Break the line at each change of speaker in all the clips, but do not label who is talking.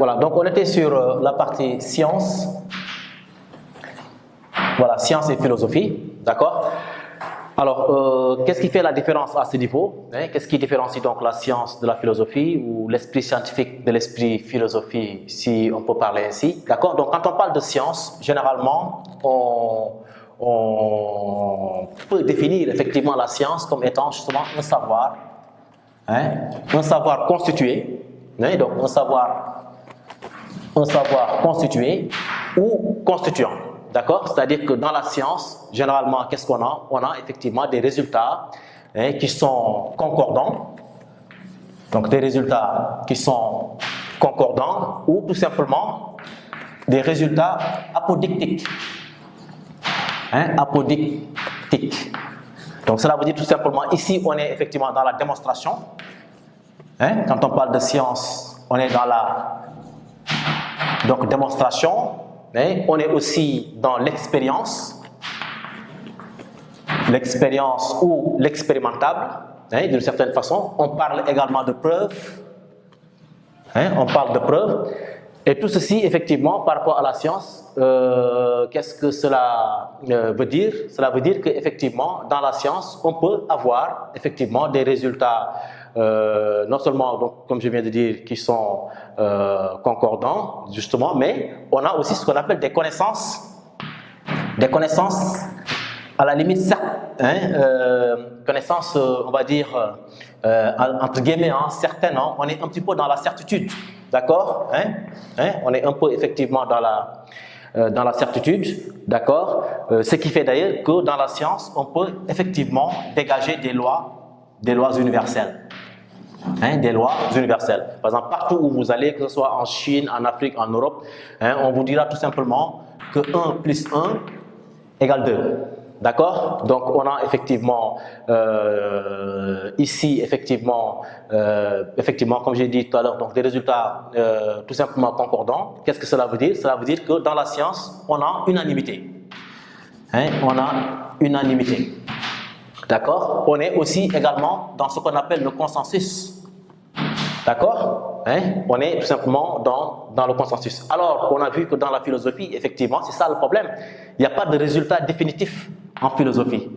Voilà, donc on était sur la partie science. Voilà, science et philosophie, d'accord? Alors, qu'est-ce qui fait la différence à ce niveau? Qu'est-ce qui différencie donc la science de la philosophie ou l'esprit scientifique de l'esprit philosophie, si on peut parler ainsi, d'accord? Donc, quand on parle de science, généralement, on peut définir effectivement la science comme étant justement un savoir constitué, donc un savoir constitué ou constituant. D'accord? C'est-à-dire que dans la science, généralement, qu'est-ce qu'on a? On a effectivement des résultats qui sont concordants. Donc, des résultats qui sont concordants ou tout simplement des résultats apodictiques. Apodictiques. Donc, cela veut dire tout simplement, ici, on est effectivement dans la démonstration. Quand on parle de science, on est dans la démonstration. On est aussi dans l'expérience ou l'expérimentable, d'une certaine façon. On parle également de preuves, on parle de preuves. Et tout ceci, effectivement, par rapport à la science, qu'est-ce que cela veut dire? Cela veut dire qu'effectivement, dans la science, on peut avoir effectivement des résultats non seulement, donc, comme je viens de dire, qui sont concordants, justement, mais on a aussi ce qu'on appelle des connaissances à la limite, connaissances, on va dire, entre guillemets, certaines, on est un petit peu dans la certitude, d'accord? On est un peu effectivement dans la certitude, d'accord? Ce qui fait d'ailleurs que dans la science, on peut effectivement dégager des lois universelles. Des lois universelles. Par exemple, partout où vous allez, que ce soit en Chine, en Afrique, en Europe, on vous dira tout simplement que 1 plus 1 égale 2. D'accord? Donc, on a effectivement ici, effectivement, comme j'ai dit tout à l'heure, donc des résultats tout simplement concordants. Qu'est-ce que cela veut dire? Cela veut dire que dans la science, on a unanimité. On a unanimité. D'accord? On est aussi également dans ce qu'on appelle le consensus. D'accord? On est tout simplement dans le consensus. Alors qu'on a vu que dans la philosophie, effectivement, c'est ça le problème. Il n'y a pas de résultat définitif en philosophie.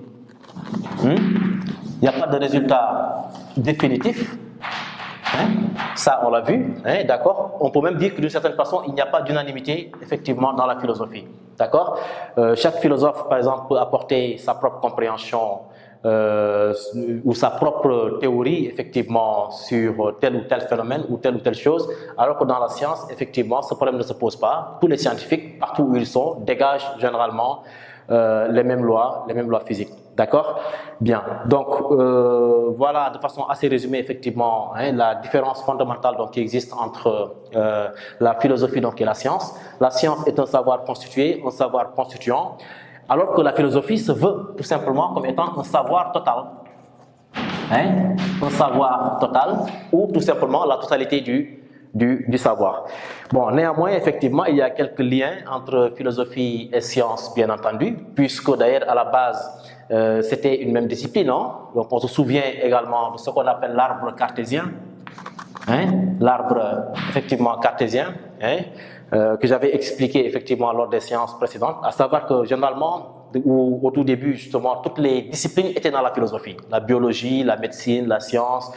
Il n'y a pas de résultat définitif. Ça, on l'a vu. D'accord? On peut même dire que d'une certaine façon, il n'y a pas d'unanimité, effectivement, dans la philosophie. D'accord? Chaque philosophe, par exemple, peut apporter sa propre compréhension ou sa propre théorie, effectivement, sur tel ou tel phénomène ou telle chose, alors que dans la science, effectivement, ce problème ne se pose pas. Tous les scientifiques, partout où ils sont, dégagent généralement les mêmes lois physiques. D'accord? Bien. Donc, voilà, de façon assez résumée, effectivement, la différence fondamentale donc, qui existe entre la philosophie donc, et la science. La science est un savoir constitué, un savoir constituant, alors que la philosophie se veut tout simplement comme étant un savoir total. Un savoir total ou tout simplement la totalité du savoir. Bon, néanmoins, effectivement, il y a quelques liens entre philosophie et science, bien entendu, puisque d'ailleurs, à la base, c'était une même discipline. Donc, on se souvient également de ce qu'on appelle l'arbre cartésien. L'arbre, effectivement, cartésien. Que j'avais expliqué effectivement lors des séances précédentes, à savoir que généralement, au tout début justement, toutes les disciplines étaient dans la philosophie, la biologie, la médecine, la science,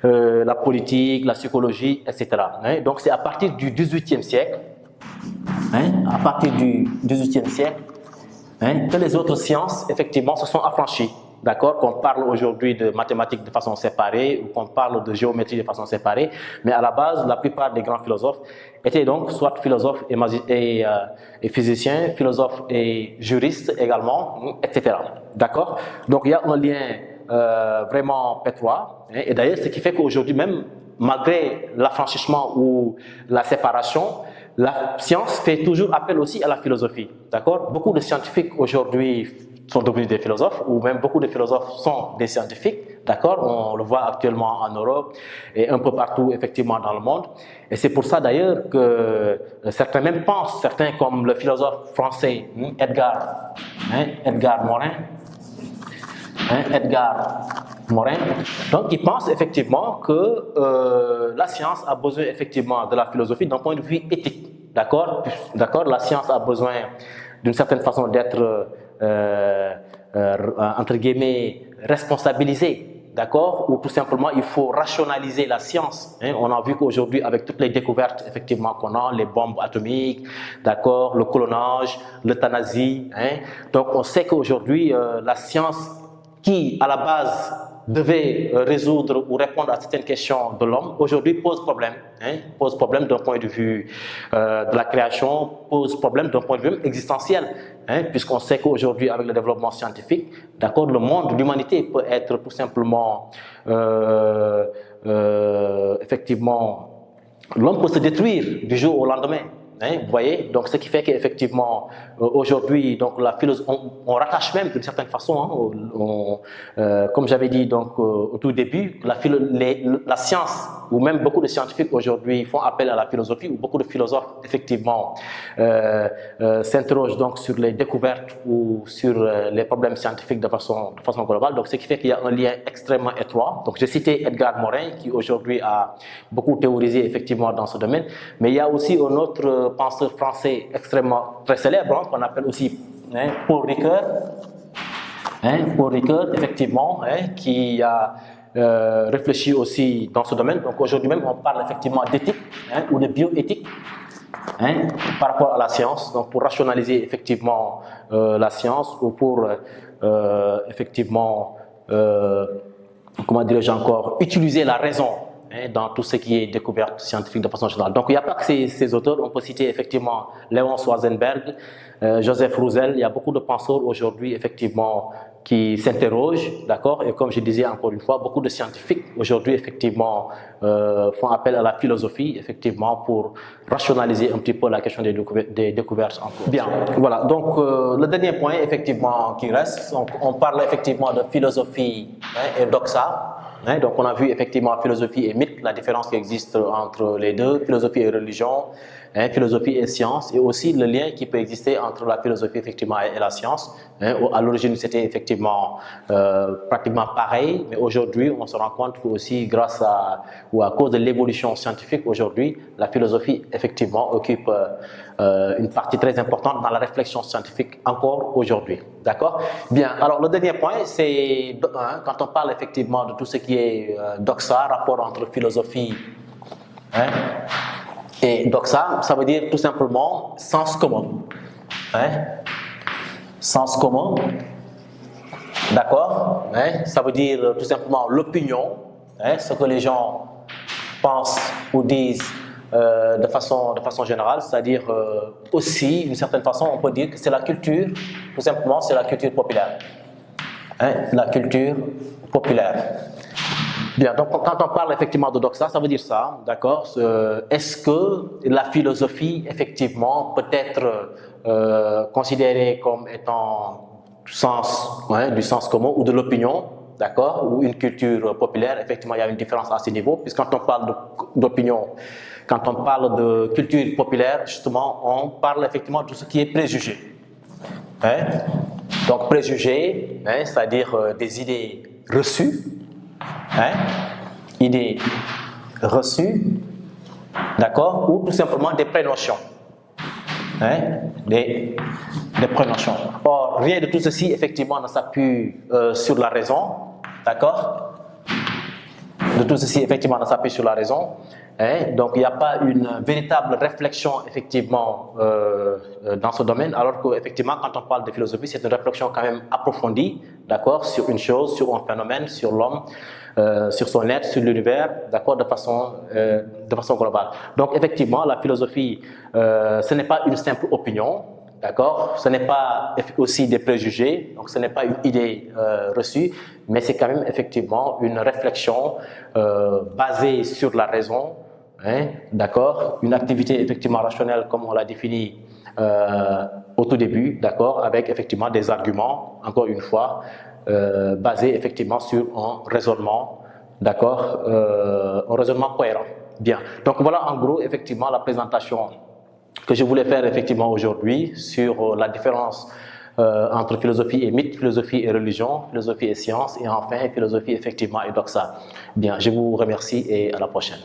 la politique, la psychologie, etc. Donc c'est à partir du XVIIIe siècle, que les autres sciences effectivement se sont affranchies. D'accord, qu'on parle aujourd'hui de mathématiques de façon séparée ou qu'on parle de géométrie de façon séparée, mais à la base, la plupart des grands philosophes étaient donc soit philosophes et physiciens, philosophes et juristes également, etc. D'accord? Donc il y a un lien vraiment étroit, et d'ailleurs ce qui fait qu'aujourd'hui même, malgré l'affranchissement ou la séparation, la science fait toujours appel aussi à la philosophie. D'accord? Beaucoup de scientifiques aujourd'hui sont devenus des philosophes, ou même beaucoup de philosophes sont des scientifiques, d'accord? On le voit actuellement en Europe et un peu partout effectivement dans le monde. Et c'est pour ça d'ailleurs que certains même pensent, certains comme le philosophe français Edgar Morin, Edgar Morin. Donc, il pense effectivement que la science a besoin effectivement de la philosophie d'un point de vue éthique. D'accord? La science a besoin d'une certaine façon d'être, entre guillemets, responsabilisée. D'accord? Ou tout simplement, il faut rationaliser la science. On a vu qu'aujourd'hui, avec toutes les découvertes effectivement qu'on a, les bombes atomiques, d'accord, le clonage, l'euthanasie, donc on sait qu'aujourd'hui, la science qui, à la base, devait résoudre ou répondre à certaines questions de l'homme, aujourd'hui pose problème. Pose problème d'un point de vue de la création, pose problème d'un point de vue existentiel. Puisqu'on sait qu'aujourd'hui, avec le développement scientifique, d'accord, le monde, l'humanité peut être tout simplement, effectivement, l'homme peut se détruire du jour au lendemain. Vous voyez, donc ce qui fait qu'effectivement aujourd'hui, donc la philosophie, on rattache même d'une certaine façon, comme j'avais dit donc au tout début, la science ou même beaucoup de scientifiques aujourd'hui font appel à la philosophie, ou beaucoup de philosophes effectivement s'interrogent donc sur les découvertes ou sur les problèmes scientifiques de façon globale. Donc ce qui fait qu'il y a un lien extrêmement étroit. Donc j'ai cité Edgar Morin qui aujourd'hui a beaucoup théorisé effectivement dans ce domaine, mais il y a aussi un autre penseur français extrêmement très célèbre qu'on appelle aussi Paul Ricoeur. Paul Ricoeur effectivement qui a réfléchi aussi dans ce domaine. Donc aujourd'hui même on parle effectivement d'éthique ou de bioéthique par rapport à la science, donc pour rationaliser effectivement la science, ou pour effectivement comment dirais-je encore, utiliser la raison dans tout ce qui est découverte scientifique de façon générale. Donc il n'y a pas que ces auteurs, on peut citer effectivement Léon Schwarzenberg, Joseph Roussel. Il y a beaucoup de penseurs aujourd'hui effectivement qui s'interrogent, d'accord, et comme je disais encore une fois, beaucoup de scientifiques aujourd'hui effectivement font appel à la philosophie effectivement pour rationaliser un petit peu la question des découvertes en cours. Bien, voilà, donc le dernier point effectivement qui reste, on parle effectivement de philosophie et doxa. Donc on a vu effectivement philosophie et mythe, la différence qui existe entre les deux, philosophie et religion, philosophie et science, et aussi le lien qui peut exister entre la philosophie effectivement et la science. À l'origine c'était effectivement pratiquement pareil, mais aujourd'hui on se rend compte que aussi grâce à ou à cause de l'évolution scientifique aujourd'hui, la philosophie effectivement occupe une partie très importante dans la réflexion scientifique encore aujourd'hui. D'accord? Bien, alors le dernier point, c'est quand on parle effectivement de tout ce qui est doxa, rapport entre philosophie et doxa, ça veut dire tout simplement sens commun. Sens commun, d'accord? Ça veut dire tout simplement l'opinion, ce que les gens pensent ou disent de façon générale, c'est-à-dire aussi, d'une certaine façon, on peut dire que c'est la culture, tout simplement, c'est la culture populaire. La culture populaire. Bien, donc quand on parle effectivement de doxa, ça veut dire ça, d'accord? Est-ce que la philosophie, effectivement, peut être considérée comme étant du sens commun ou de l'opinion, d'accord? Ou une culture populaire? Effectivement, il y a une différence à ce niveau, puisque quand on parle d'opinion, quand on parle de culture populaire, justement, on parle effectivement de tout ce qui est préjugé. Donc préjugés, c'est-à-dire des idées reçues, idées reçues, d'accord, ou tout simplement des prénotions, des prénotions. Or, rien de tout ceci, effectivement, ne s'appuie sur la raison, d'accord. De tout ceci, effectivement, ne s'appuie sur la raison. Donc, il n'y a pas une véritable réflexion, effectivement, dans ce domaine, alors qu'effectivement, quand on parle de philosophie, c'est une réflexion quand même approfondie, d'accord, sur une chose, sur un phénomène, sur l'homme, sur son être, sur l'univers, d'accord, de façon globale. Donc, effectivement, la philosophie, ce n'est pas une simple opinion, d'accord, ce n'est pas aussi des préjugés, donc ce n'est pas une idée reçue, mais c'est quand même effectivement une réflexion basée sur la raison, d'accord, une activité effectivement rationnelle comme on l'a défini au tout début, d'accord, avec effectivement des arguments, encore une fois, basés effectivement sur un raisonnement, d'accord, un raisonnement cohérent. Bien, donc voilà en gros effectivement la présentation que je voulais faire effectivement aujourd'hui sur la différence entre philosophie et mythe, philosophie et religion, philosophie et science, et enfin philosophie effectivement et doxa. Bien, je vous remercie et à la prochaine.